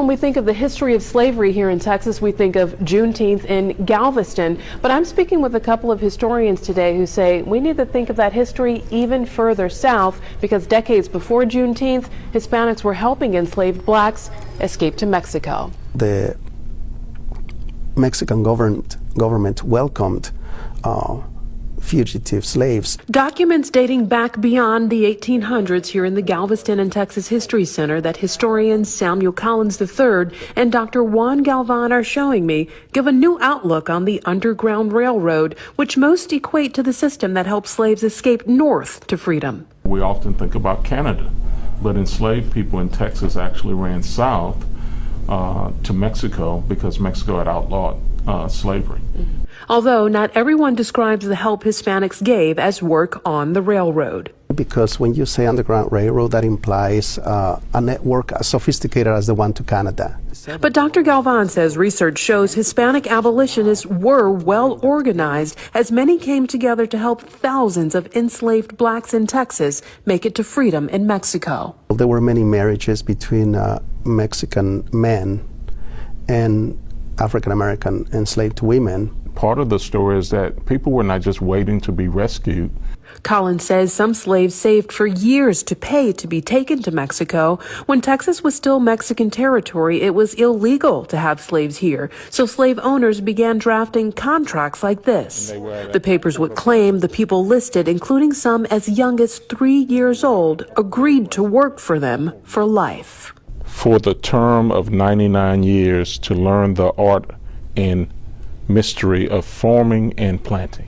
When we think of the history of slavery here in Texas, we think of Juneteenth in Galveston. But I'm speaking with a couple of historians today who say we need to think of that history even further south, because decades before Juneteenth, Hispanics were helping enslaved blacks escape to Mexico. The Mexican government welcomed fugitive slaves. Documents dating back beyond the 1800s here in the Galveston and Texas History Center that historians Samuel Collins III and Dr. Juan Galvan are showing me give a new outlook on the Underground Railroad, which most equate to the system that helped slaves escape north to freedom. We often think about Canada, but enslaved people in Texas actually ran south to Mexico because Mexico had outlawed slavery. Although not everyone describes the help Hispanics gave as work on the railroad. Because when you say Underground Railroad, that implies a network as sophisticated as the one to Canada. But Dr. Galvan says research shows Hispanic abolitionists were well organized, as many came together to help thousands of enslaved blacks in Texas make it to freedom in Mexico. There were many marriages between Mexican men and African-American enslaved women. Part of the story is that people were not just waiting to be rescued. Collins says some slaves saved for years to pay to be taken to Mexico. When Texas was still Mexican territory, it was illegal to have slaves here. So slave owners began drafting contracts like this. The papers would claim the people listed, including some as young as 3 years old, agreed to work for them for life. For the term of 99 years to learn the art and mystery of farming and planting.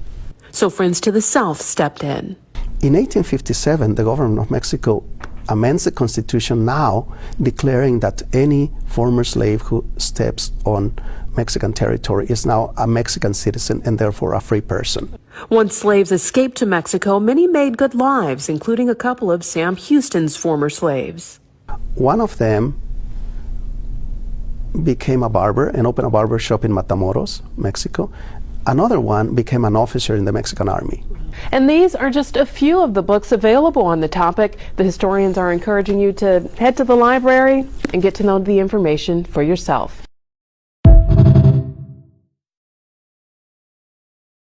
So friends to the south stepped in. In 1857, the government of Mexico amends the Constitution now, declaring that any former slave who steps on Mexican territory is now a Mexican citizen and therefore a free person. Once slaves escaped to Mexico, many made good lives, including a couple of Sam Houston's former slaves. One of them became a barber and opened a barber shop in Matamoros, Mexico. Another one became an officer in the Mexican Army. And these are just a few of the books available on the topic. The historians are encouraging you to head to the library and get to know the information for yourself.